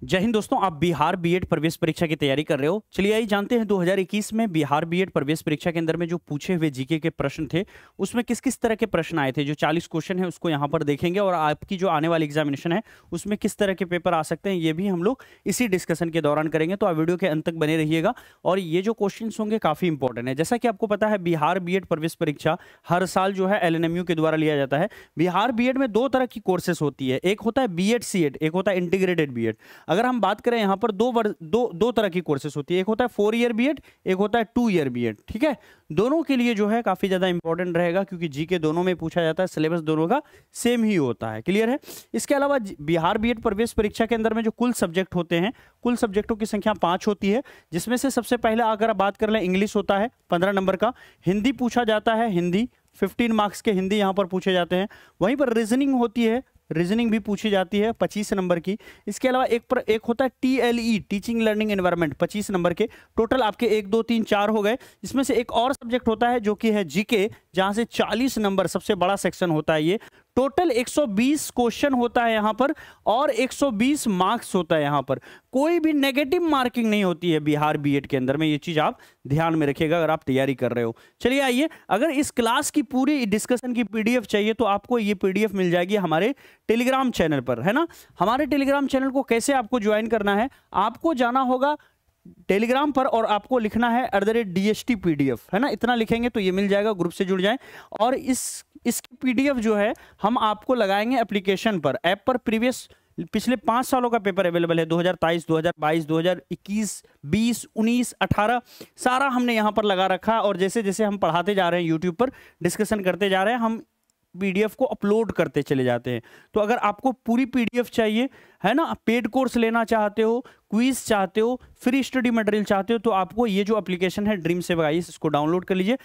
जय हिंद दोस्तों, आप बिहार बीएड प्रवेश परीक्षा की तैयारी कर रहे हो। चलिए आइए जानते हैं 2021 में बिहार बीएड प्रवेश परीक्षा के अंदर में जो पूछे हुए जीके के प्रश्न थे उसमें किस किस तरह के प्रश्न आए थे। जो 40 क्वेश्चन है उसको यहाँ पर देखेंगे और आपकी जो आने वाली एग्जामिनेशन है उसमें किस तरह के पेपर आ सकते हैं ये भी हम लोग इसी डिस्कशन के दौरान करेंगे। तो आप वीडियो के अंत तक बने रहिएगा और ये जो क्वेश्चन होंगे काफी इंपॉर्टेंट है। जैसा कि आपको पता है बिहार बीएड प्रवेश परीक्षा हर साल जो है एलएनएमयू के द्वारा लिया जाता है। बिहार बीएड में दो तरह की कोर्सेस होती है, एक होता है बीएड सीएड, एक होता है इंटीग्रेटेड बीएड। अगर हम बात करें यहाँ पर दो तरह की कोर्सेस होती है, एक होता है 4 ईयर बीएड, एक होता है 2 ईयर बीएड। ठीक है, दोनों के लिए जो है काफी ज्यादा इंपॉर्टेंट रहेगा क्योंकि जीके दोनों में पूछा जाता है, सिलेबस दोनों का सेम ही होता है। क्लियर है। इसके अलावा बिहार बीएड प्रवेश परीक्षा के अंदर में जो कुल सब्जेक्ट होते हैं, कुल सब्जेक्टों की संख्या 5 होती है, जिसमें से सबसे पहले अगर बात कर लें इंग्लिश होता है 15 नंबर का, हिंदी पूछा जाता है, हिंदी 15 मार्क्स के हिंदी यहाँ पर पूछे जाते हैं। वहीं पर रीजनिंग होती है, रीजनिंग भी पूछी जाती है 25 नंबर की। इसके अलावा एक होता है TLE, teaching learning environment, 25 number के। टोटल आपके 1 2 3 4 हो गए। इसमें से एक और सब्जेक्ट होता है जो कि है जीके, जहां से 40 नंबर सबसे बड़ा सेक्शन होता है। ये टोटल 120 क्वेश्चन होता है यहाँ पर और 120 मार्क्स होता है यहाँ पर। कोई भी नेगेटिव मार्किंग नहीं होती है बिहार बीएड के अंदर में, ये चीज आप ध्यान में रखिएगा अगर आप तैयारी कर रहे हो। चलिए आइए, अगर इस क्लास की पूरी डिस्कशन की पीडीएफ चाहिए तो आपको ये पीडीएफ मिल जाएगी हमारे टेलीग्राम चैनल पर, है ना। हमारे टेलीग्राम चैनल को कैसे आपको ज्वाइन करना है, आपको जाना होगा टेलीग्राम पर और आपको लिखना है @DST PDF, है ना। इतना लिखेंगे तो ये मिल जाएगा, ग्रुप से जुड़ जाएं। और इसकी पीडीएफ जो है हम आपको लगाएंगे एप्लीकेशन पर, ऐप पर। पिछले 5 सालों का पेपर अवेलेबल है, 2023, 2022, 2021, 20, 19, 18 सारा हमने यहाँ पर लगा रखा। और जैसे जैसे हम पढ़ाते जा रहे हैं यूट्यूब पर, डिस्कशन करते जा रहे हैं, हम पीडीएफ को अपलोड करते चले जाते हैं। तो अगर आपको पूरी पीडीएफ चाहिए, है ना, पेड कोर्स लेना चाहते हो, क्विज चाहते हो, फ्री स्टडी मटेरियल चाहते हो, तो आपको ये जो एप्लीकेशन है ड्रीम सेव आईएएस, इसको डाउनलोड कर लीजिए।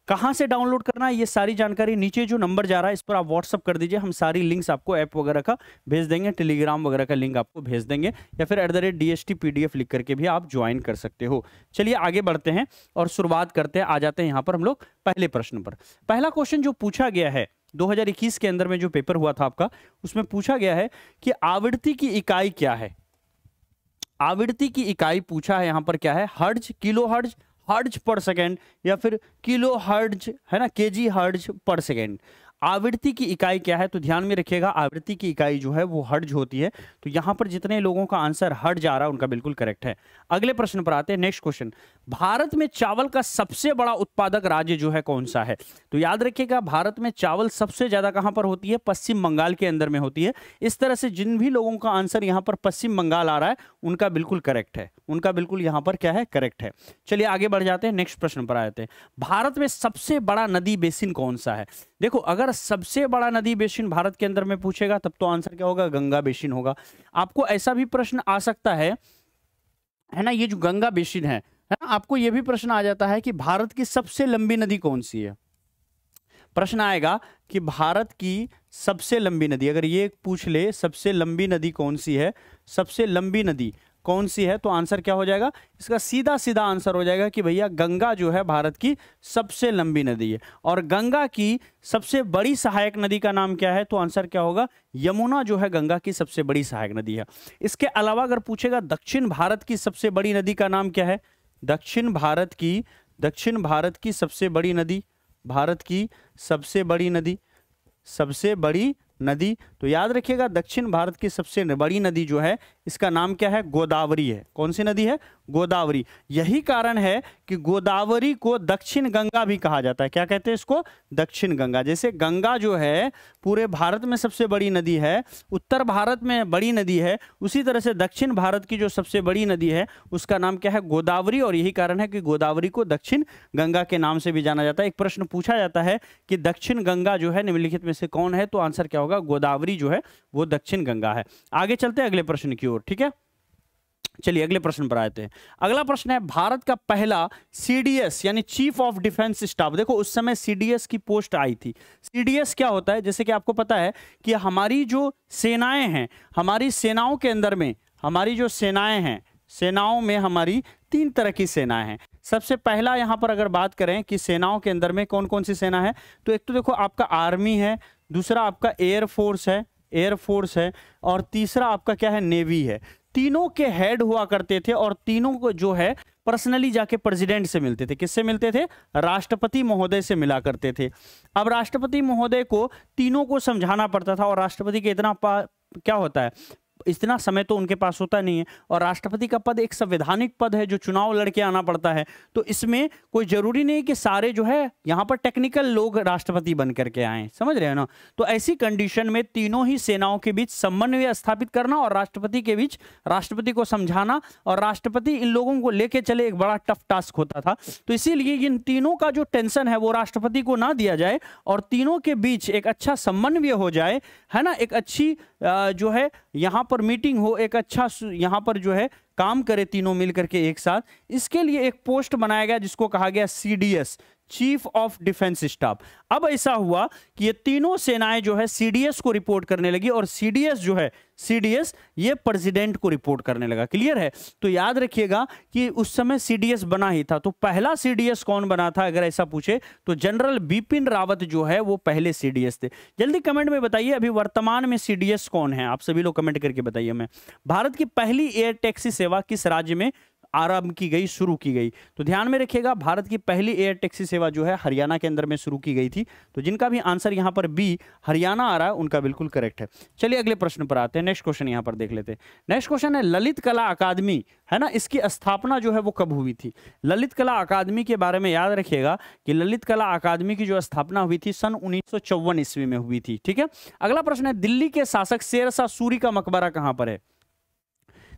कहां से डाउनलोड करना है ये सारी जानकारी नीचे जो नंबर जा रहा है इस पर आप व्हाट्सअप कर दीजिए। हम सारी लिंक्स आपको ऐप वगैरह का भेज देंगे, टेलीग्राम वगैरह का लिंक आपको भेज देंगे, या फिर @DST PDF लिख करके भी आप ज्वाइन कर सकते हो। चलिए आगे बढ़ते हैं और शुरुआत करते हैं। आ जाते हैं यहाँ पर हम लोग पहले प्रश्न पर। पहला क्वेश्चन जो पूछा गया है 2021 के अंदर में जो पेपर हुआ था आपका, उसमें पूछा गया है कि आवृत्ति की इकाई क्या है। आवृत्ति की इकाई पूछा है यहाँ पर क्या है, हर्ट्ज, किलो हर्ट्ज, हर्ट्ज पर सेकेंड, या फिर किलो हर्ट्ज, है ना, केजी हर्ट्ज पर सेकेंड। आवृत्ति की इकाई क्या है, तो ध्यान में रखिएगा आवृत्ति की इकाई जो है वो हर्ट्ज होती है। तो यहां पर जितने लोगों का आंसर हर्ट्ज आ रहा है उनका बिल्कुल करेक्ट है। अगले प्रश्न पर आते हैं, नेक्स्ट क्वेश्चन। भारत में चावल का सबसे बड़ा उत्पादक राज्य जो है कौन सा है। तो याद रखिएगा भारत में चावल सबसे ज्यादा कहां पर होती है, पश्चिम बंगाल के अंदर में होती है। इस तरह से जिन भी लोगों का आंसर यहां पर पश्चिम बंगाल आ रहा है उनका बिल्कुल करेक्ट है, उनका बिल्कुल यहां पर क्या है, करेक्ट है। चलिए आगे बढ़ जाते हैं, नेक्स्ट प्रश्न पर आते हैं। भारत में सबसे बड़ा नदी बेसिन कौन सा है। देखो, अगर सबसे बड़ा नदी बेसिन भारत के अंदर में पूछेगा तब तो आंसर क्या होगा, गंगा बेसिन होगा। आपको ऐसा भी प्रश्न आ सकता है ना, ये जो गंगा बेसिन है ना, आपको ये भी प्रश्न आ जाता है कि भारत की सबसे लंबी नदी कौन सी है। प्रश्न आएगा कि भारत की सबसे लंबी नदी, अगर ये पूछ ले सबसे लंबी नदी कौन सी है, सबसे लंबी नदी कौन सी है, तो आंसर क्या हो जाएगा, इसका सीधा सीधा आंसर हो जाएगा कि भैया गंगा जो है भारत की सबसे लंबी नदी है। और गंगा की सबसे बड़ी सहायक नदी का नाम क्या है, तो आंसर क्या होगा, यमुना जो है गंगा की सबसे बड़ी सहायक नदी है। इसके अलावा अगर पूछेगा दक्षिण भारत की सबसे बड़ी नदी का नाम क्या है, दक्षिण भारत की सबसे बड़ी नदी, भारत की सबसे बड़ी नदी, तो याद रखिएगा दक्षिण भारत की सबसे बड़ी नदी जो है इसका नाम क्या है, गोदावरी है। कौन सी नदी है, गोदावरी। यही कारण है कि गोदावरी को दक्षिण गंगा भी कहा जाता है। क्या कहते हैं इसको, दक्षिण गंगा। जैसे गंगा जो है पूरे भारत में सबसे बड़ी नदी है, उत्तर भारत में बड़ी नदी है, उसी तरह से दक्षिण भारत की जो सबसे बड़ी नदी है उसका नाम क्या है, गोदावरी। और यही कारण है कि गोदावरी को दक्षिण गंगा के नाम से भी जाना जाता है। एक प्रश्न पूछा जाता है कि दक्षिण गंगा जो है निम्नलिखित में से कौन है, तो आंसर क्या होगा, गोदावरी जो है वो दक्षिण गंगा है। आगे चलते हैं अगले प्रश्न की ओर, ठीक है। चलिए अगले प्रश्न पर आते हैं। अगला प्रश्न है, भारत का पहला सीडीएस यानी चीफ ऑफ डिफेंस स्टाफ। देखो उस समय सीडीएस की पोस्ट आई थी। सीडीएस क्या होता है, जैसे कि आपको पता है कि हमारी जो सेनाएं हैं, हमारी सेनाओं के अंदर में हमारी जो सेनाएं हैं, सेनाओं में हमारी 3 तरह की सेनाएं हैं। सबसे पहला यहां पर अगर बात करें कि सेनाओं के अंदर में कौन कौन सी सेना है, तो एक तो देखो आपका आर्मी है, दूसरा आपका एयरफोर्स है, और तीसरा आपका क्या है, नेवी है। तीनों के हेड हुआ करते थे और तीनों को जो है पर्सनली जाके प्रेसिडेंट से मिलते थे। किससे मिलते थे? राष्ट्रपति महोदय से मिला करते थे। अब राष्ट्रपति महोदय को तीनों को समझाना पड़ता था और राष्ट्रपति के इतना क्या होता है, इतना समय तो उनके पास होता नहीं है, और राष्ट्रपति का पद एक संवैधानिक पद है जो चुनाव लड़के आना पड़ता है। तो इसमें कोई जरूरी नहीं कि सारे जो है यहाँ पर टेक्निकल लोग राष्ट्रपति बन करके आए, समझ रहे हैं ना। तो ऐसी कंडीशन में तीनों ही सेनाओं के बीच समन्वय स्थापित करना और राष्ट्रपति के बीच राष्ट्रपति को समझाना और राष्ट्रपति इन लोगों को लेके चले, एक बड़ा टफ टास्क होता था। तो इसीलिए इन तीनों का जो टेंशन है वो राष्ट्रपति को ना दिया जाए और तीनों के बीच एक अच्छा समन्वय हो जाए, है ना, एक अच्छी जो है यहाँ पर मीटिंग हो, एक अच्छा यहाँ पर जो है काम करे तीनों मिलकर के एक साथ। इसके लिए एक पोस्ट बनाया गया जिसको कहा गया CDS, chief of defence staff. अब ऐसा हुआ कि ये तीनों सेनाएं जो है सीडीएस को रिपोर्ट करने लगी और सीडीएस जो है, सीडीएस ये प्रेसिडेंट को रिपोर्ट करने लगा। क्लियर है? तो याद रखिएगा कि उस समय सीडीएस बना ही था। तो पहला सीडीएस कौन बना था अगर ऐसा पूछे तो जनरल बिपिन रावत जो है वो पहले सीडीएस थे। जल्दी कमेंट में बताइए अभी वर्तमान में सीडीएस कौन है, आप सभी लोग कमेंट करके बताइए हमें। भारत की पहली एयर टैक्सी सेवा किस राज्य में आरंभ की गई, शुरू की गई? तो ध्यान में रखिएगा भारत की पहली एयर टैक्सी सेवा जो है हरियाणा के अंदर में शुरू की गई थी। तो जिनका भी आंसर यहां पर बी हरियाणा आ रहा है उनका बिल्कुल करेक्ट है। चलिए अगले प्रश्न पर आते हैं। नेक्स्ट क्वेश्चन यहां पर देख लेते हैं। नेक्स्ट क्वेश्चन है ललित कला अकादमी, है ना, इसकी स्थापना जो है वो कब हुई थी? ललित कला अकादमी के बारे में याद रखिएगा कि ललित कला अकादमी की जो स्थापना हुई थी सन 1954 ईस्वी में हुई थी। ठीक है। अगला प्रश्न है दिल्ली के शासक शेरशाह सूरी का मकबरा कहां पर है?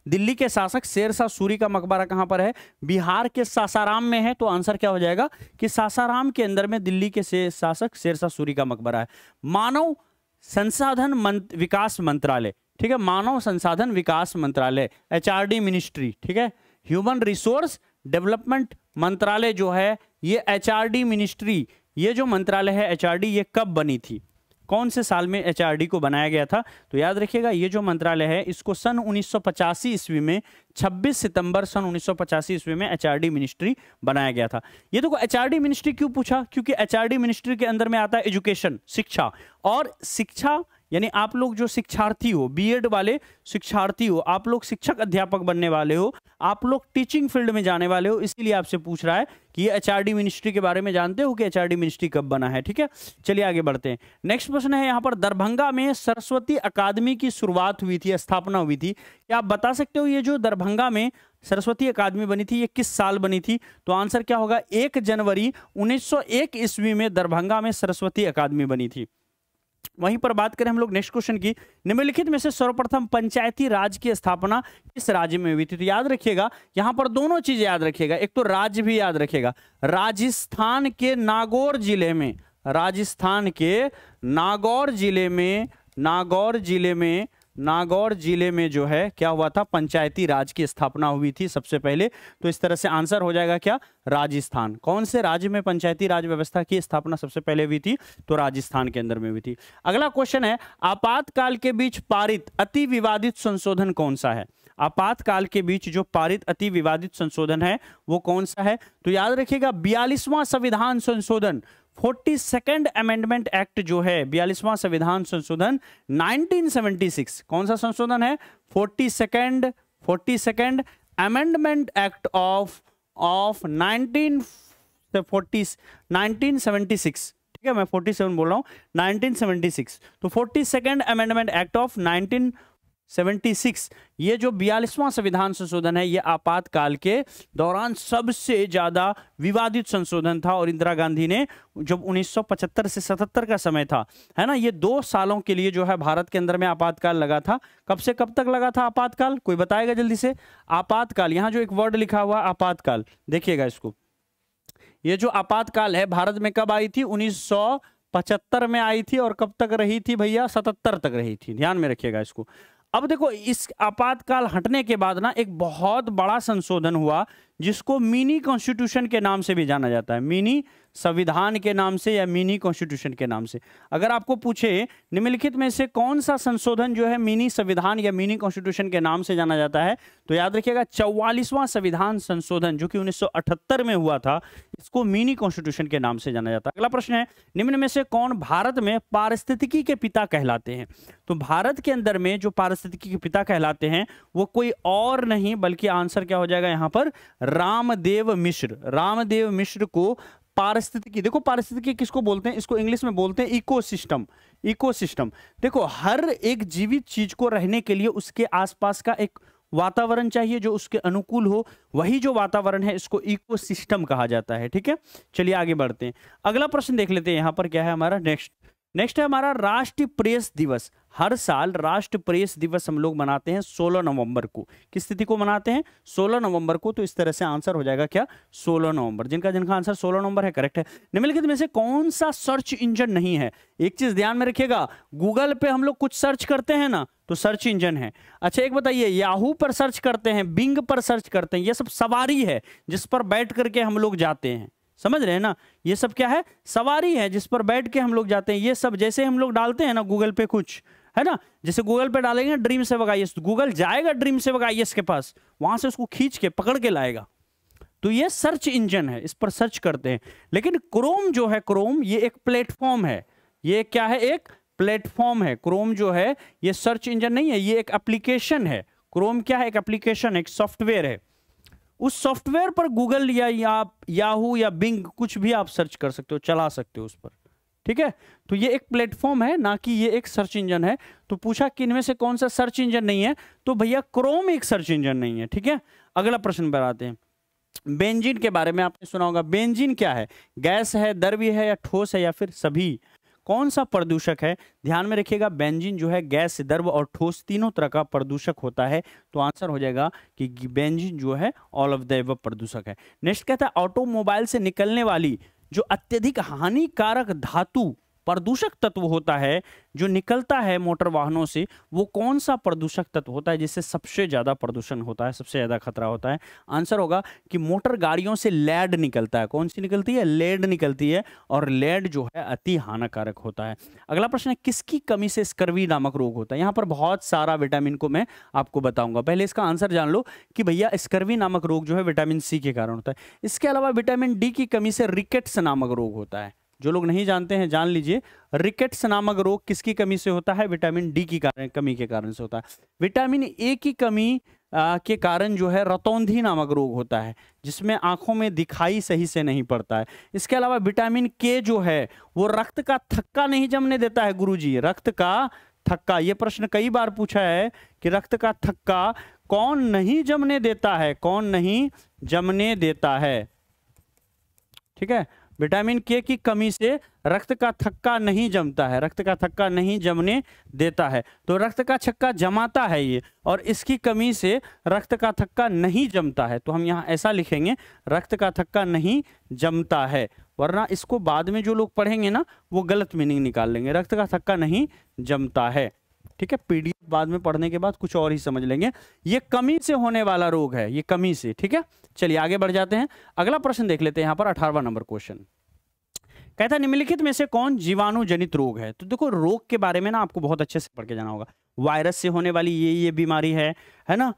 दिल्ली के शासक शेरशाह सूरी का मकबरा कहां पर है? बिहार के सासाराम में है। तो आंसर क्या हो जाएगा कि सासाराम के अंदर में दिल्ली के शासक शेरशाह सूरी का मकबरा है। मानव संसाधन विकास मंत्रालय, ठीक है, मानव संसाधन विकास मंत्रालय, एचआरडी मिनिस्ट्री, ठीक है, ह्यूमन रिसोर्स डेवलपमेंट मंत्रालय जो है ये एचआरडी मिनिस्ट्री, ये जो मंत्रालय है एचआरडी, ये कब बनी थी? कौन से साल में एचआरडी को बनाया गया था? तो याद रखिएगा ये जो मंत्रालय है इसको सन 1985 ईस्वी में 26 सितंबर सन 1985 ईस्वी में एचआरडी मिनिस्ट्री बनाया गया था। ये देखो एचआरडी मिनिस्ट्री क्यों पूछा? क्योंकि एचआरडी मिनिस्ट्री के अंदर में आता है एजुकेशन, शिक्षा, और शिक्षा यानी आप लोग जो शिक्षार्थी हो, बीएड वाले शिक्षार्थी हो, आप लोग शिक्षक अध्यापक बनने वाले हो, आप लोग टीचिंग फील्ड में जाने वाले हो, इसीलिए आपसे पूछ रहा है कि ये एचआरडी मिनिस्ट्री के बारे में जानते हो कि एचआरडी मिनिस्ट्री कब बना है? ठीक है, चलिए आगे बढ़ते हैं। नेक्स्ट प्रश्न है यहाँ पर दरभंगा में सरस्वती अकादमी की शुरुआत हुई थी, स्थापना हुई थी, क्या आप बता सकते हो ये जो दरभंगा में सरस्वती अकादमी बनी थी ये किस साल बनी थी? तो आंसर क्या होगा? 1 जनवरी 1901 ईस्वी में दरभंगा में सरस्वती अकादमी बनी थी। वहीं पर बात करें हम लोग नेक्स्ट क्वेश्चन की, निम्नलिखित में से सर्वप्रथम पंचायती राज की स्थापना किस राज्य में हुई थी? तो याद रखिएगा यहां पर दोनों चीज याद रखिएगा, एक तो राज्य भी याद रखिएगा, राजस्थान के नागौर जिले में, राजस्थान के नागौर जिले में जो है क्या हुआ था? पंचायती राज की स्थापना हुई थी सबसे पहले। तो इस तरह से आंसर हो जाएगा क्या? राजस्थान। कौन से राज्य में पंचायती राज व्यवस्था की स्थापना सबसे पहले हुई थी? तो राजस्थान के अंदर में हुई थी। अगला क्वेश्चन है आपातकाल के बीच पारित अति विवादित संशोधन कौन सा है? आपातकाल के बीच जो पारित अति विवादित संशोधन है वो कौन सा है? तो याद रखिएगा 42वां संविधान संशोधन, 42nd अमेंडमेंट एक्ट जो है, 42वां संविधान संशोधन 1976। कौन सा संशोधन है? 42nd amendment act of 1976। ठीक है, मैं 47 बोल रहा हूं, 1976। तो 42nd अमेंडमेंट एक्ट ऑफ 1976 ये जो 42वां संविधान संशोधन है ये आपातकाल के दौरान सबसे ज्यादा विवादित संशोधन था। और इंदिरा गांधी ने जब 1975 से 77 का समय था, है ना, ये 2 सालों के लिए जो है भारत के अंदर में आपातकाल लगा था। कब से कब तक लगा था आपातकाल? कोई बताएगा जल्दी से? आपातकाल, यहां जो एक वर्ड लिखा हुआ आपातकाल, देखिएगा इसको, ये जो आपातकाल है भारत में कब आई थी? 1975 में आई थी। और कब तक रही थी भैया? 77 तक रही थी। ध्यान में रखिएगा इसको। अब देखो इस आपातकाल हटने के बाद ना एक बहुत बड़ा संशोधन हुआ जिसको मिनी कॉन्स्टिट्यूशन के नाम से भी जाना जाता है। मिनी संविधान के नाम से या मिनी कॉन्स्टिट्यूशन के नाम से? अगर आपको पूछे निम्नलिखित में से कौन सा संशोधन जो है मिनी संविधान या मिनी कॉन्स्टिट्यूशन के नाम से जाना जाता है, तो याद रखिएगा 44वां संविधान संशोधन जो कि 1978 में हुआ था, इसको मिनी कॉन्स्टिट्यूशन के नाम से जाना जाता है। अगला प्रश्न है, निम्न में से कौन भारत में पारिस्थितिकी के पिता कहलाते हैं? तो भारत के अंदर में जो पारिस्थितिकी के पिता कहलाते हैं वो कोई और नहीं बल्कि आंसर क्या हो जाएगा यहाँ पर, रामदेव मिश्र। रामदेव मिश्र को पारिस्थितिकी, देखो पारिस्थितिकी किसको बोलते हैं, इसको इंग्लिश में बोलते हैं इकोसिस्टम। इकोसिस्टम, देखो हर एक जीवित चीज को रहने के लिए उसके आसपास का एक वातावरण चाहिए जो उसके अनुकूल हो, वही जो वातावरण है इसको इकोसिस्टम कहा जाता है। ठीक है, चलिए आगे बढ़ते हैं। अगला प्रश्न देख लेते हैं यहाँ पर क्या है हमारा, नेक्स्ट है हमारा राष्ट्रीय प्रेस दिवस। हर साल राष्ट्रीय प्रेस दिवस हम लोग मनाते हैं 16 नवंबर को। किस तिथि को मनाते हैं? 16 नवंबर को। तो इस तरह से आंसर हो जाएगा क्या, 16 नवंबर। जिनका आंसर 16 नवंबर है करेक्ट है। निम्नलिखित में से कौन सा सर्च इंजन नहीं है? एक चीज ध्यान में रखिएगा, गूगल पे हम लोग कुछ सर्च करते हैं ना तो सर्च इंजन है। अच्छा एक बताइए, याहू पर सर्च करते हैं, बिंग पर सर्च करते हैं, ये सब सवारी है जिस पर बैठ करके हम लोग जाते हैं। समझ रहे हैं ना, ये सब क्या है, सवारी है जिस पर बैठ के हम लोग जाते हैं। ये सब जैसे हम लोग डालते हैं ना गूगल पे कुछ, है ना, जैसे गूगल पे डालेंगे ड्रीम सेवक आईएएस, गूगल जाएगा ड्रीम सेवक आईएएस के पास, वहां से उसको खींच के पकड़ के लाएगा। तो ये सर्च इंजन है, इस पर सर्च करते हैं। लेकिन क्रोम जो है, क्रोम ये एक प्लेटफॉर्म है। ये क्या है, एक प्लेटफॉर्म है। क्रोम जो है ये सर्च इंजन नहीं है, ये एक एप्लीकेशन है। क्रोम क्या है, एक एप्लीकेशन, एक सॉफ्टवेयर है। उस सॉफ्टवेयर पर गूगल या याहू या बिंग कुछ भी आप सर्च कर सकते हो, चला सकते हो उस पर। ठीक है, तो ये एक प्लेटफॉर्म है, ना कि ये एक सर्च इंजन है। तो पूछा कि इनमें से कौन सा सर्च इंजन नहीं है, तो भैया क्रोम एक सर्च इंजन नहीं है। ठीक है, अगला प्रश्न पर आते हैं। बेंजीन के बारे में आपने सुना होगा। बेंजीन क्या है, गैस है, द्रव्य है या ठोस है या फिर सभी? कौन सा प्रदूषक है? ध्यान में रखिएगा, बेंजीन जो है गैस, द्रव और ठोस तीनों तरह का प्रदूषक होता है। तो आंसर हो जाएगा कि बेंजीन जो है ऑल ऑफ द एबव प्रदूषक है। नेक्स्ट कहता है, ऑटोमोबाइल से निकलने वाली जो अत्यधिक हानिकारक धातु प्रदूषक तत्व होता है जो निकलता है मोटर वाहनों से, वो कौन सा प्रदूषक तत्व होता है जिससे सबसे ज्यादा प्रदूषण होता है, सबसे ज्यादा खतरा होता है? आंसर होगा कि मोटर गाड़ियों से लेड निकलता है। कौन सी निकलती है? लेड निकलती है, और लेड जो है अति हानिकारक होता है। अगला प्रश्न है, किसकी कमी से स्कर्वी नामक रोग होता है? यहाँ पर बहुत सारा विटामिन को मैं आपको बताऊंगा, पहले इसका आंसर जान लो कि भैया स्कर्वी नामक रोग जो है विटामिन सी के कारण होता है। इसके अलावा विटामिन डी की कमी से रिकेट्स नामक रोग होता है। जो लोग नहीं जानते हैं जान लीजिए, रिकेट्स नामक रोग किसकी कमी से होता है? विटामिन डी की कमी के कारण से होता है। विटामिन ए की कमी के कारण जो है रतौंधी नामक रोग होता है, जिसमें आंखों में दिखाई सही से नहीं पड़ता है। इसके अलावा विटामिन के जो है वो रक्त का थक्का नहीं जमने देता है। गुरुजी, रक्त का थक्का, ये प्रश्न कई बार पूछा है कि रक्त का थक्का कौन नहीं जमने देता है, कौन नहीं जमने देता है? ठीक है, विटामिन के की कमी से रक्त का थक्का नहीं जमता है, रक्त का थक्का नहीं जमने देता है। तो रक्त का थक्का जमाता है ये, और इसकी कमी से रक्त का थक्का नहीं जमता है। तो हम यहाँ ऐसा लिखेंगे, रक्त का थक्का नहीं जमता है, वरना इसको बाद में जो लोग पढ़ेंगे ना वो गलत मीनिंग निकाल लेंगे। रक्त का थक्का नहीं जमता है। ठीक है, पीडीएफ बाद में पढ़ने के बाद कुछ और ही समझ लेंगे। ये कमी से होने वाला रोग है, ये कमी से। ठीक है, चलिए आगे बढ़ जाते हैं। अगला प्रश्न देख लेते हैं यहाँ पर 18वां नंबर क्वेश्चन। कहता है, निम्नलिखित में से कौन जीवाणु जनित रोग है? तो देखो रोग के बारे में ना आपको बहुत अच्छे से पढ़ के जाना होगा। वायरस से होने वाली ये बीमारी है ना,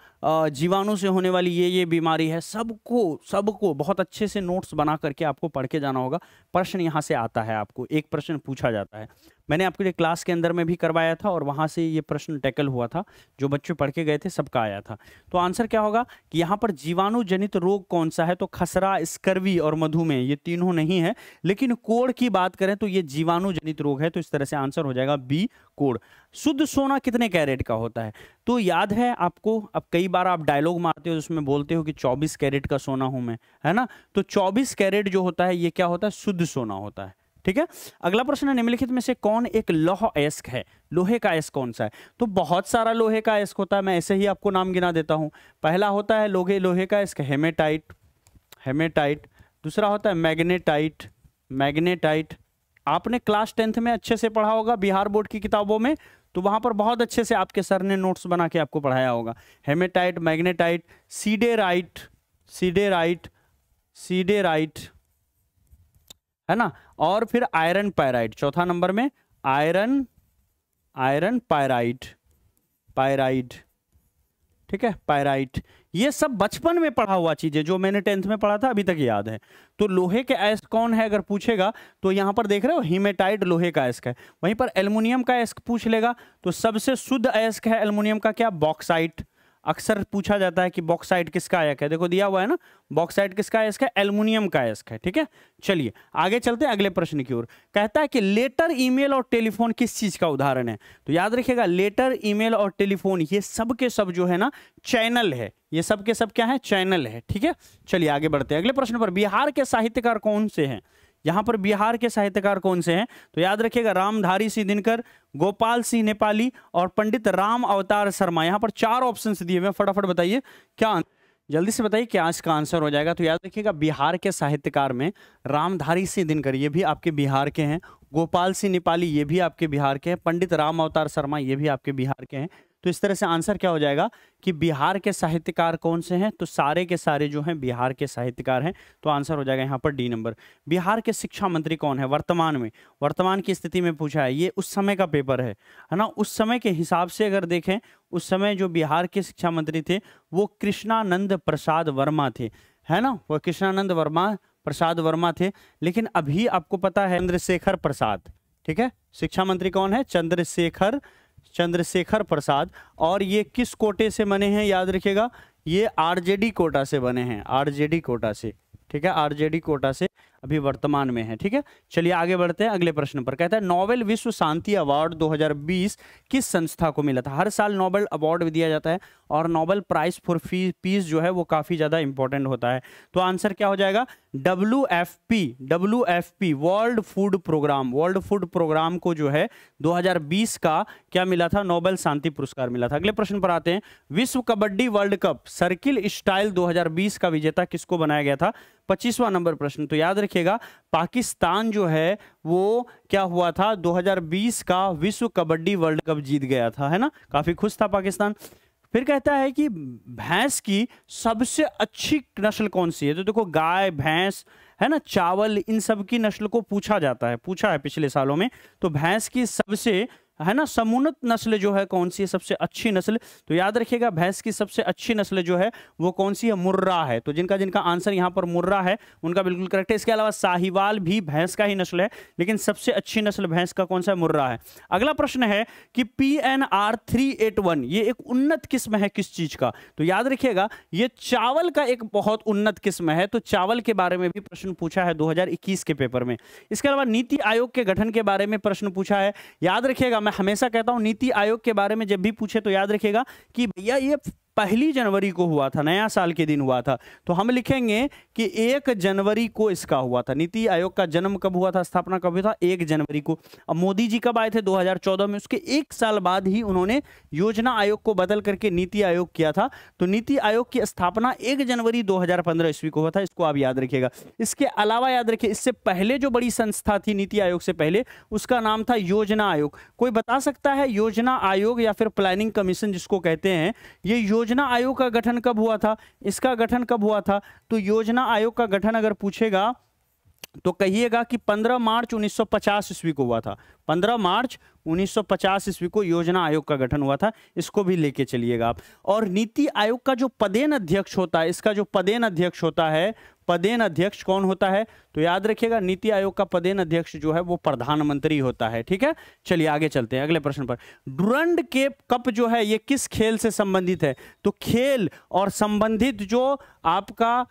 जीवाणु से होने वाली ये बीमारी है। सबको बहुत अच्छे से नोट्स बना करके आपको पढ़ के जाना होगा। प्रश्न यहाँ से आता है, आपको एक प्रश्न पूछा जाता है। मैंने आपके लिए क्लास के अंदर में भी करवाया था और वहाँ से ये प्रश्न टैकल हुआ था, जो बच्चे पढ़ के गए थे सबका आया था। तो आंसर क्या होगा कि यहाँ पर जीवाणु जनित रोग कौन सा है? तो खसरा, स्कर्वी और मधुमेह, ये तीनों नहीं है। लेकिन कोढ़ की बात करें तो ये जीवाणु जनित रोग है। तो इस तरह से आंसर हो जाएगा बी, कोढ़। शुद्ध सोना कितने कैरेट का होता है? तो याद है आपको, अब कई बार आप डायलॉग मारते हो उसमें बोलते हो कि 24 कैरेट का सोना हूं मैं, है ना। तो 24 कैरेट जो होता है ये क्या होता है? शुद्ध सोना होता है। ठीक है, अगला प्रश्न है, निम्नलिखित में से कौन एक लौह अयस्क है? लोहे का अयस्क कौन सा है? तो बहुत सारा लोहे का अयस्क होता है, मैं ऐसे ही आपको नाम गिना देता हूं। पहला होता है लोहे का अयस्क हेमेटाइट। दूसरा होता है मैग्नेटाइट। आपने क्लास 10th में अच्छे से पढ़ा होगा बिहार बोर्ड की किताबों में, तो वहां पर बहुत अच्छे से आपके सर ने नोट्स बना के आपको पढ़ाया होगा। हेमेटाइट, मैग्नेटाइट, सीडेराइट, है ना, और फिर आयरन पायराइड चौथा नंबर में, आयरन पायराइड, ठीक है, पायराइट। ये सब बचपन में पढ़ा हुआ चीजें जो मैंने 10th में पढ़ा था, अभी तक याद है। तो लोहे के अयस्क कौन है अगर पूछेगा तो यहां पर देख रहे हो हीमेटाइट लोहे का अयस्क है। वहीं पर एल्युमिनियम का अयस्क पूछ लेगा तो सबसे शुद्ध अयस्क है एल्युमिनियम का क्या, बॉक्साइट। अक्सर पूछा जाता है कि बॉक्साइट किसका अयस्क है, देखो दिया हुआ है ना, बॉक्साइट किसका अयस्क है, एल्युमिनियम का अयस्क है, ठीक है। चलिए आगे चलते हैं अगले प्रश्न की ओर। कहता है कि लेटर, ईमेल और टेलीफोन किस चीज का उदाहरण है, तो याद रखिएगा लेटर, ईमेल और टेलीफोन ये सब के सब जो है ना चैनल है, ये सब के सब क्या है, चैनल है, ठीक है। चलिए आगे बढ़ते हैं अगले प्रश्न पर। बिहार के साहित्यकार कौन से हैं, यहां पर बिहार के साहित्यकार कौन से हैं, तो याद रखिएगा रामधारी सिंह दिनकर, गोपाल सिंह नेपाली और पंडित राम अवतार शर्मा। यहां पर 4 ऑप्शंस दिए हुए हैं, फटाफट बताइए क्या, जल्दी से बताइए क्या इसका आंसर हो जाएगा। तो याद रखिएगा बिहार के साहित्यकार में रामधारी सिंह दिनकर ये भी आपके बिहार के हैं, गोपाल सिंह नेपाली ये भी आपके बिहार के हैं, पंडित राम अवतार शर्मा ये भी आपके बिहार के हैं। तो इस तरह से आंसर क्या हो जाएगा कि बिहार के साहित्यकार कौन से हैं, तो सारे के सारे जो हैं बिहार के साहित्यकार हैं। तो आंसर हो जाएगा यहाँ पर डी नंबर। बिहार के शिक्षा मंत्री कौन है वर्तमान में, वर्तमान की स्थिति में पूछा है, ये उस समय का पेपर है ना। उस समय के हिसाब से अगर देखें, उस समय जो बिहार के शिक्षा मंत्री थे वो कृष्णानंद प्रसाद वर्मा थे, है ना, वो कृष्णानंद प्रसाद वर्मा थे। लेकिन अभी आपको पता है चंद्रशेखर प्रसाद, ठीक है, शिक्षा मंत्री कौन है, चंद्रशेखर प्रसाद। और ये किस कोटे से बने हैं, याद रखिएगा ये आरजेडी कोटा से बने हैं, आरजेडी कोटा से, ठीक है, आरजेडी कोटा से अभी वर्तमान में है, ठीक है। चलिए आगे बढ़ते हैं अगले प्रश्न पर। कहता है नोबेल विश्व शांति अवार्ड 2020 किस संस्था को मिला था। हर साल नोबेल अवार्ड दिया जाता है और नोबेल प्राइज फॉर पीस जो है वो काफी ज्यादा इंपॉर्टेंट होता है। तो आंसर क्या हो जाएगा, WFP वर्ल्ड फूड प्रोग्राम को जो है 2020 का क्या मिला था, नोबेल शांति पुरस्कार मिला था। अगले प्रश्न पर आते हैं। विश्व kabaddi world cup circle style 2020 का विजेता किसको बनाया गया था, 25वां नंबर प्रश्न। तो याद रखिएगा पाकिस्तान जो है वो क्या हुआ था, 2020 का विश्व कबड्डी वर्ल्ड कप जीत गया था, है ना, काफी खुश था पाकिस्तान। फिर कहता है कि भैंस की सबसे अच्छी नस्ल कौन सी है, तो देखो गाय, भैंस, है ना, चावल, इन सब की नस्ल को पूछा है पिछले सालों में। तो भैंस की सबसे, है ना, समुन्नत नस्ल जो है कौन सी है, सबसे अच्छी नस्ल, तो याद रखिएगा भैंस की सबसे अच्छी नस्ल जो है वो कौन सी है, मुर्रा है। तो जिनका जिनका आंसर यहाँ पर मुर्रा है उनका बिल्कुल करेक्ट है। इसके अलावा साहिवाल भी भैंस का ही नस्ल है, लेकिन सबसे अच्छी नस्ल भैंस का कौन सा है, मुर्रा है। अगला प्रश्न है कि PNR 381 ये एक उन्नत किस्म है किस चीज का, तो याद रखिएगा ये चावल का एक बहुत उन्नत किस्म है। तो चावल के बारे में भी प्रश्न पूछा है 2021 के पेपर में। इसके अलावा नीति आयोग के गठन के बारे में प्रश्न पूछा है। याद रखिएगा मैं हमेशा कहता हूं नीति आयोग के बारे में जब भी पूछे तो याद रखिएगा कि भैया ये 1 जनवरी को हुआ था, नया साल के दिन हुआ था। तो हम लिखेंगे कि 1 जनवरी को इसका हुआ था। नीति आयोग का जन्म कब हुआ था, स्थापना कब हुआ था, 1 जनवरी को। अब मोदी जी कब आए थे, 2014 में, उसके 1 साल बाद ही उन्होंने योजना आयोग को बदल करके नीति आयोग किया था। तो नीति आयोग की स्थापना 1 जनवरी 2015 ईस्वी को हुआ था, इसको आप याद रखिएगा। इसके अलावा याद रखिए इससे पहले जो बड़ी संस्था थी नीति आयोग से पहले, उसका नाम था योजना आयोग। कोई बता सकता है योजना आयोग या फिर प्लानिंग कमीशन जिसको कहते हैं, ये योजना आयोग का गठन कब हुआ था, इसका गठन कब हुआ था। तो योजना आयोग का गठन अगर पूछेगा तो कहिएगा कि 15 मार्च 1950 ईस्वी को हुआ था। 15 मार्च 1950 ईस्वी को योजना आयोग का गठन हुआ था, इसको भी लेके चलिएगा आप। और नीति आयोग का जो पदेन अध्यक्ष होता है, इसका जो पदेन अध्यक्ष होता है, पदेन अध्यक्ष कौन होता है, तो याद रखिएगा नीति आयोग का पदेन अध्यक्ष जो है वो प्रधानमंत्री होता है, ठीक है। चलिए आगे चलते हैं अगले प्रश्न पर। डुरंड कप जो है ये किस खेल से संबंधित है, तो खेल और संबंधित जो आपका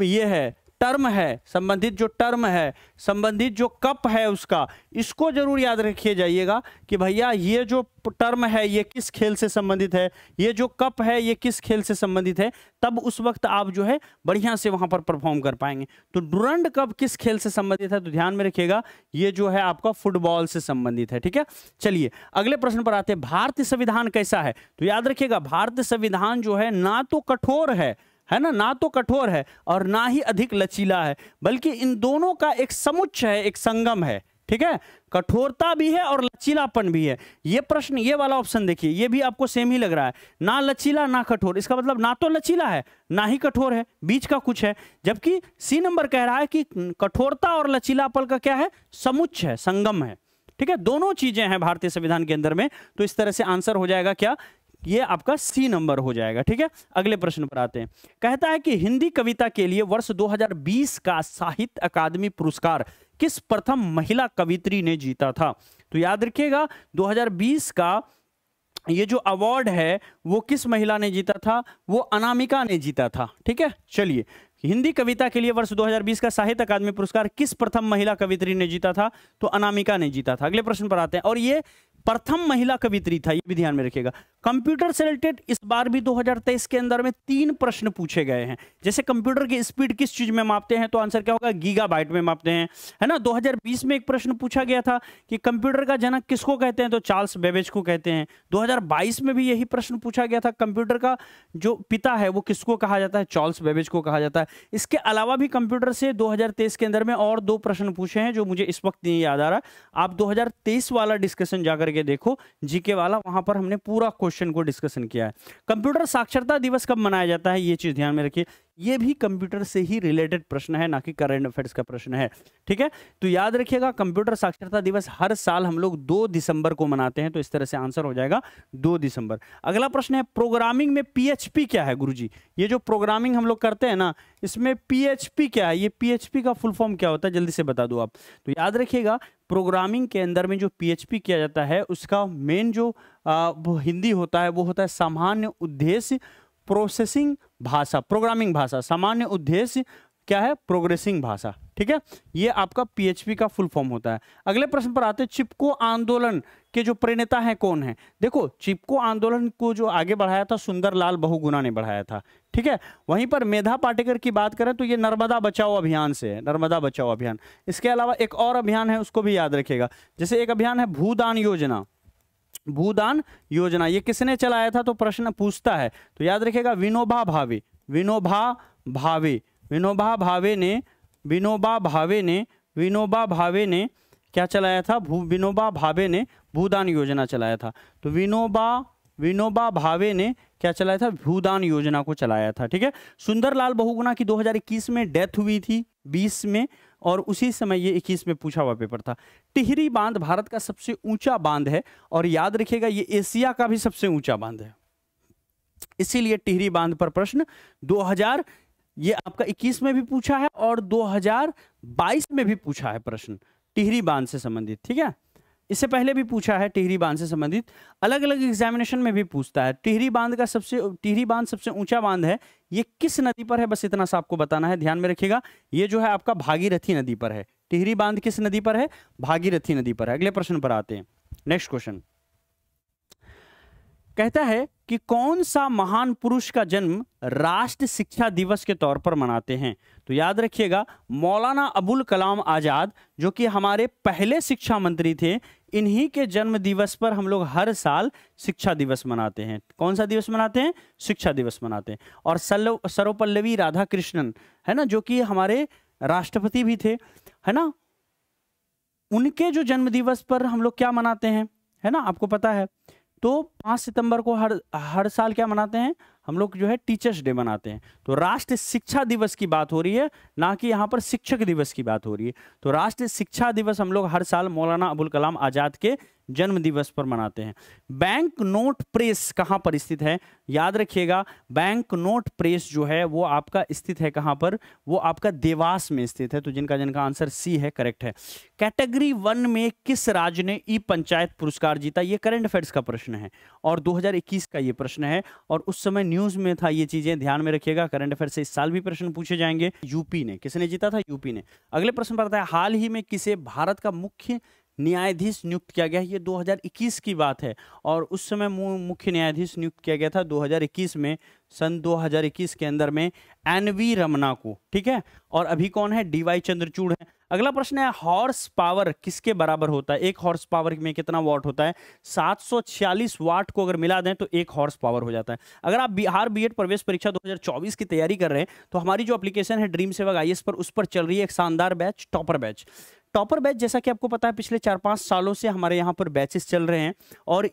ये है टर्म है, संबंधित जो टर्म है, संबंधित जो कप है उसका, इसको जरूर याद रखिए जाइएगा कि भैया ये जो टर्म है ये किस खेल से संबंधित है, ये जो कप है ये किस खेल से संबंधित है, तब उस वक्त आप जो है बढ़िया से वहां पर परफॉर्म कर पाएंगे। तो डुरंड कप किस खेल से संबंधित है, तो ध्यान में रखिएगा ये जो है आपका फुटबॉल से संबंधित है, ठीक है। चलिए अगले प्रश्न पर आते हैं। भारतीय संविधान कैसा है, तो याद रखिएगा भारतीय संविधान जो है ना तो कठोर है ना तो कठोर है और ना ही अधिक लचीला है, बल्कि इन दोनों का एक समुच्चय है, एक संगम है, ठीक है, कठोरता भी है और लचीलापन भी है। ये प्रश्न, ये वाला ऑप्शन देखिए, ये भी आपको सेम ही लग रहा है, ना लचीला ना कठोर, इसका मतलब ना तो लचीला है ना ही कठोर है, बीच का कुछ है। जबकि सी नंबर कह रहा है कि कठोरता और लचीलापन का क्या है, समुच्चय है, संगम है। ठीक है, दोनों चीजें हैं भारतीय संविधान के अंदर में, तो इस तरह से आंसर हो जाएगा क्या, ये आपका सी नंबर हो जाएगा। ठीक है, अगले प्रश्न पर आते हैं। कहता है कि हिंदी कविता के लिए वर्ष 2020 का साहित्य अकादमी पुरस्कार किस प्रथम महिला कवित्री ने जीता था। तो याद रखिएगा 2020 का ये जो अवार्ड है वो किस महिला ने जीता था, वो अनामिका ने जीता था। ठीक है, चलिए, हिंदी कविता के लिए वर्ष 2020 का साहित्य अकादमी पुरस्कार किस प्रथम महिला कवित्री ने जीता था, तो अनामिका ने जीता था। अगले प्रश्न पर आते हैं, और ये प्रथम महिला कवित्री था, ये भी ध्यान में रखिएगा। कंप्यूटर से रिलेटेड इस बार भी 2023 के अंदर में 3 प्रश्न पूछे गए हैं। जैसे कंप्यूटर की स्पीड किस चीज में मापते हैं, तो आंसर क्या होगा, गीगाबाइट में मापते हैं, है ना। 2020 में एक प्रश्न पूछा गया था कि कंप्यूटर का जनक किसको कहते हैं, तो चार्ल्स बेबेज को कहते हैं। 2022 में भी यही प्रश्न पूछा गया था, कंप्यूटर का जो पिता है वो किसको कहा जाता है, चार्ल्स बेबेज को कहा जाता है। इसके अलावा भी कंप्यूटर से 2023 के अंदर में और 2 प्रश्न पूछे हैं जो मुझे इस वक्त नहीं याद आ रहा। आप 2023 वाला डिस्कशन जाकर के देखो, जीके वाला, वहां पर हमने पूरा क्वेश्चन को डिस्कशन किया है। कंप्यूटर साक्षरता दिवस कब मनाया जाता है, ये चीज ध्यान में रखिए, ये भी कंप्यूटर से ही रिलेटेड प्रश्न है, ना कि करंट अफेयर्स का प्रश्न है। ठीक है, तो याद रखिएगा कंप्यूटर साक्षरता दिवस हर साल हम लोग 2 दिसंबर को मनाते हैं, तो इस तरह से आंसर हो जाएगा 2 दिसंबर। अगला प्रश्न है, प्रोग्रामिंग में पीएचपी क्या है गुरुजी। ये जो प्रोग्रामिंग हम लोग करते हैं ना, इसमें पीएचपी क्या है, ये पीएचपी का फुल फॉर्म क्या होता है, जल्दी से बता दो आप। तो याद रखिएगा प्रोग्रामिंग के अंदर में जो पीएचपी किया जाता है उसका मेन जो वो हिंदी होता है वो होता है सामान्य उद्देश्य प्रोसेसिंग भाषा, प्रोग्रामिंग भाषा, सामान्य उद्देश्य क्या है, प्रोग्रेसिंग भाषा। ठीक है, ये आपका पीएचपी का फुल फॉर्म होता है। अगले प्रश्न पर आते हैं, चिपको आंदोलन के जो प्रणेता हैं कौन है। देखो, चिपको आंदोलन को जो आगे बढ़ाया था सुंदरलाल बहुगुणा ने बढ़ाया था। ठीक है, वहीं पर मेधा पाटेकर की बात करें तो ये नर्मदा बचाओ अभियान से है, नर्मदा बचाओ अभियान। इसके अलावा एक और अभियान है, उसको भी याद रखिएगा। जैसे एक अभियान है भूदान योजना, भूदान योजना, ये किसने चलाया था, तो प्रश्न पूछता है, तो याद रखिएगा विनोबा भावे, विनोबा भावे, विनोबा भावे ने, विनोबा भावे ने, विनोबा भावे ने क्या चलाया था, विनोबा भावे ने भूदान योजना चलाया था। तो विनोबा भावे ने क्या चलाया था, भूदान योजना को चलाया था। ठीक है, सुंदरलाल बहुगुणा की 2021 में डेथ हुई थी 20 में, और उसी समय ये 21 में पूछा हुआ पेपर था। टिहरी बांध भारत का सबसे ऊंचा बांध है, और याद रखिएगा ये एशिया का भी सबसे ऊंचा बांध है, इसीलिए टिहरी बांध पर प्रश्न 2000 ये आपका 21 में भी पूछा है और 2022 में भी पूछा है प्रश्न टिहरी बांध से संबंधित। ठीक है, इससे पहले भी पूछा है टिहरी बांध से संबंधित, अलग अलग एग्जामिनेशन में भी पूछता है। टिहरी बांध सबसे ऊंचा बांध है, ये किस नदी पर है, बस इतना सा आपको बताना है, ध्यान में रखिएगा। ये जो है आपका भागीरथी नदी पर है। टिहरी बांध किस नदी पर है, भागीरथी नदी पर है। अगले प्रश्न पर आते हैं, नेक्स्ट क्वेश्चन कहता है कि कौन सा महान पुरुष का जन्म राष्ट्र शिक्षा दिवस के तौर पर मनाते हैं। तो याद रखिएगा मौलाना अबुल कलाम आजाद, जो कि हमारे पहले शिक्षा मंत्री थे, इन्हीं के जन्म दिवस पर हम लोग हर साल शिक्षा दिवस मनाते हैं। कौन सा दिवस मनाते हैं, शिक्षा दिवस मनाते हैं। और सर्वपल्लवी राधाकृष्णन है ना, जो कि हमारे राष्ट्रपति भी थे, है ना, उनके जो जन्म दिवस पर हम लोग क्या मनाते हैं, है ना, आपको पता है। तो 5 सितंबर को हर साल क्या मनाते हैं हम लोग, जो है टीचर्स डे मनाते हैं। तो राष्ट्रीय शिक्षा दिवस की बात हो रही है, ना कि यहाँ पर शिक्षक दिवस की बात हो रही है। तो राष्ट्रीय शिक्षा दिवस हम लोग हर साल मौलाना अबुल कलाम आजाद के जन्म दिवस पर मनाते हैं। बैंक नोट प्रेस कहाँ पर स्थित है, याद रखिएगा बैंक नोट प्रेस जो है वो आपका स्थित है कहाँ पर, वो आपका देवास में स्थित है। तो जिनका आंसर सी है, करेक्ट है। कैटेगरी 1 में किस राज्य ने ई पंचायत पुरस्कार जीता, ये करंट अफेयर्स का प्रश्न है और 2021 का ये प्रश्न है, और उस समय न्यूज में था। ये चीजें ध्यान में रखिएगा, करंट अफेयर से इस साल भी प्रश्न पूछे जाएंगे। यूपी ने, किसने जीता था, यूपी ने। अगले प्रश्न पर आता है, हाल ही में किसे भारत का मुख्य न्यायाधीश नियुक्त किया गया है। ये 2021 की बात है, और उस समय मुख्य न्यायाधीश नियुक्त किया गया था 2021 में, सन 2021 के अंदर में एनवी रमना को। ठीक है, और अभी कौन है, डीवाई चंद्रचूड़ है। अगला प्रश्न है, हॉर्स पावर किसके बराबर होता है, एक हॉर्स पावर में कितना वाट होता है। 746 वाट को अगर मिला दें तो 1 हॉर्स पावर हो जाता है। अगर आप बिहार बीएड प्रवेश परीक्षा 2024 की तैयारी कर रहे हैं तो हमारी जो एप्लीकेशन है ड्रीम सेवक आईएएस पर, उस पर चल रही है एक शानदार batch, topper batch. Topper batch, जैसा कि आपको पता है पिछले 4-5 सालों से हमारे यहाँ पर बैचेस चल रहे हैं और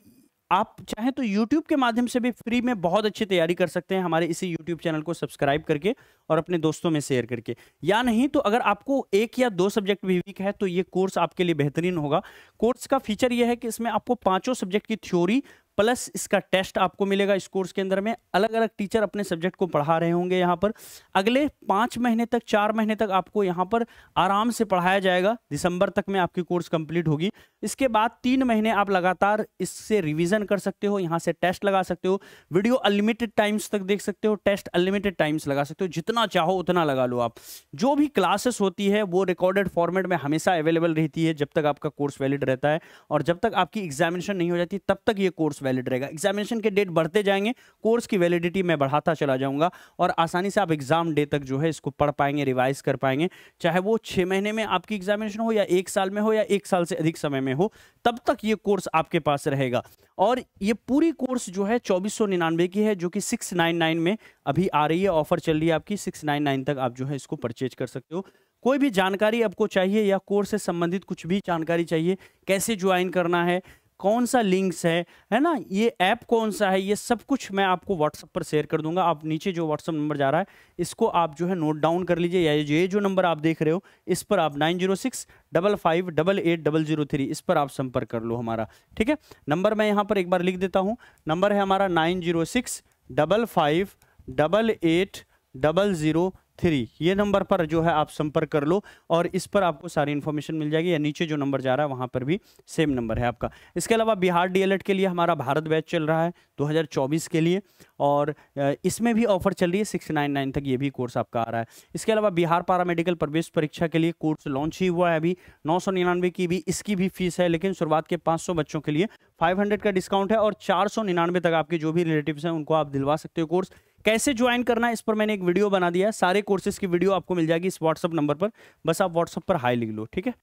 आप चाहें तो YouTube के माध्यम से भी फ्री में बहुत अच्छी तैयारी कर सकते हैं हमारे इसी YouTube चैनल को सब्सक्राइब करके और अपने दोस्तों में शेयर करके। या नहीं तो अगर आपको 1 या 2 सब्जेक्ट भी वीक है तो ये कोर्स आपके लिए बेहतरीन होगा। कोर्स का फीचर ये है कि इसमें आपको 5 सब्जेक्ट की थ्योरी प्लस इसका टेस्ट आपको मिलेगा। इस कोर्स के अंदर में अलग अलग टीचर अपने सब्जेक्ट को पढ़ा रहे होंगे। यहाँ पर अगले 5 महीने तक 4 महीने तक आपको यहाँ पर आराम से पढ़ाया जाएगा। दिसंबर तक में आपकी कोर्स कंप्लीट होगी। इसके बाद 3 महीने आप लगातार इससे रिवीजन कर सकते हो, यहाँ से टेस्ट लगा सकते हो, वीडियो अनलिमिटेड टाइम्स तक देख सकते हो, टेस्ट अनलिमिटेड टाइम्स लगा सकते हो, जितना चाहो उतना लगा लो आप। जो भी क्लासेस होती है वो रिकॉर्डेड फॉर्मेट में हमेशा अवेलेबल रहती है जब तक आपका कोर्स वैलिड रहता है, और जब तक आपकी एग्जामिनेशन नहीं हो जाती तब तक ये कोर्स वैलिड रहेगा। एग्जामिनेशन के डेट बढ़ते जाएंगे, कोर्स की वैलिडिटी मैं बढ़ाता चला जाऊंगा और आसानी से आप एग्जाम डे तक जो है इसको पढ़ पाएंगे, रिवाइज कर पाएंगे। चाहे वो 6 महीने में आपकी एग्जामिनेशन हो या 1 साल में हो या 1 साल से अधिक समय में हो, तब तक ये कोर्स आपके पास रहेगा। और ये पूरी कोर्स जो है 2499 की है, जो कि 699 में अभी आ रही है, ऑफर चल रही है आपकी। 699 तक आप जो है इसको परचेज कर सकते हो। कोई भी जानकारी आपको चाहिए या कोर्स से संबंधित कुछ भी जानकारी चाहिए, कैसे ज्वाइन करना है, कौन सा लिंक्स है ना, ये ऐप कौन सा है, ये सब कुछ मैं आपको व्हाट्सएप पर शेयर कर दूंगा। आप नीचे जो व्हाट्सएप नंबर जा रहा है इसको आप जो है नोट डाउन कर लीजिए, या ये जो नंबर आप देख रहे हो इस पर आप 9065588003 इस पर आप संपर्क कर लो हमारा। ठीक है, नंबर मैं यहाँ पर एक बार लिख देता हूँ। नंबर है हमारा 9065588003। ये नंबर पर जो है आप संपर्क कर लो और इस पर आपको सारी इन्फॉर्मेशन मिल जाएगी, या नीचे जो नंबर जा रहा है वहां पर भी सेम नंबर है आपका। इसके अलावा बिहार डीएलएड के लिए हमारा भारत बैच चल रहा है 2024 के लिए, और इसमें भी ऑफर चल रही है। 699 तक ये भी कोर्स आपका आ रहा है। इसके अलावा बिहार पैरामेडिकल प्रवेश परीक्षा के लिए कोर्स लॉन्च ही हुआ है अभी। 999 की भी इसकी भी फीस है, लेकिन शुरुआत के 500 बच्चों के लिए 500 का डिस्काउंट है और 499 तक आपके जो भी रिलेटिव्स हैं उनको आप दिलवा सकते हो कोर्स। कैसे ज्वाइन करना है इस पर मैंने एक वीडियो बना दिया है, सारे कोर्सेज की वीडियो आपको मिल जाएगी इस व्हाट्सएप नंबर पर, बस आप व्हाट्सएप पर हाई लिख लो। ठीक है,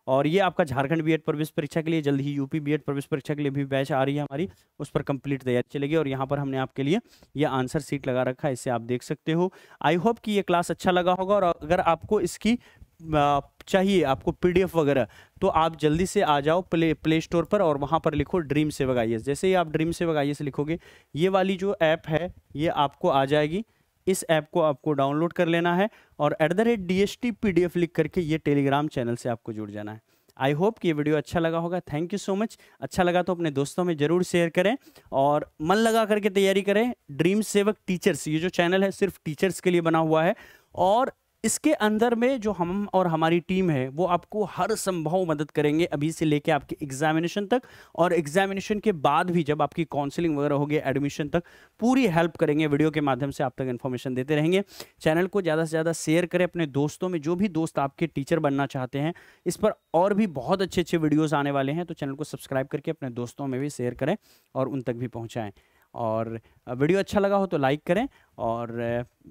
और ये आपका झारखंड बीएड प्रवेश परीक्षा के लिए, जल्द ही यूपी बीएड प्रवेश परीक्षा के लिए भी बैच आ रही है हमारी, उस पर कंप्लीट तैयारी चलेगी। और यहाँ पर हमने आपके लिए ये आंसर सीट लगा रखा है, इसे आप देख सकते हो। आई होप कि ये क्लास अच्छा लगा होगा, और अगर आपको इसकी चाहिए आपको पीडीएफ वगैरह, तो आप जल्दी से आ जाओ प्ले स्टोर पर और वहाँ पर लिखो ड्रीम सेवक आईएएस। जैसे ही आप ड्रीम सेवक आईएएस लिखोगे, ये वाली जो ऐप है ये आपको आ जाएगी। इस ऐप को आपको डाउनलोड कर लेना है और @DST PDF लिख करके ये टेलीग्राम चैनल से आपको जुड़ जाना है। आई होप कि ये वीडियो अच्छा लगा होगा। Thank you so much. अच्छा लगा तो अपने दोस्तों में जरूर शेयर करें और मन लगा करके तैयारी करें। ड्रीम सेवक टीचर्स, ये जो चैनल है सिर्फ टीचर्स के लिए बना हुआ है, और इसके अंदर में जो हम और हमारी टीम है वो आपको हर संभव मदद करेंगे, अभी से लेके आपके एग्जामिनेशन तक, और एग्जामिनेशन के बाद भी जब आपकी काउंसलिंग वगैरह होगी एडमिशन तक, पूरी हेल्प करेंगे। वीडियो के माध्यम से आप तक इन्फॉर्मेशन देते रहेंगे। चैनल को ज़्यादा से ज़्यादा शेयर करें अपने दोस्तों में, जो भी दोस्त आपके टीचर बनना चाहते हैं। इस पर और भी बहुत अच्छे अच्छे वीडियोज़ आने वाले हैं, तो चैनल को सब्सक्राइब करके अपने दोस्तों में भी शेयर करें और उन तक भी पहुँचाएँ। और वीडियो अच्छा लगा हो तो लाइक करें और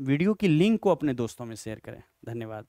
वीडियो की लिंक को अपने दोस्तों में शेयर करें। धन्यवाद।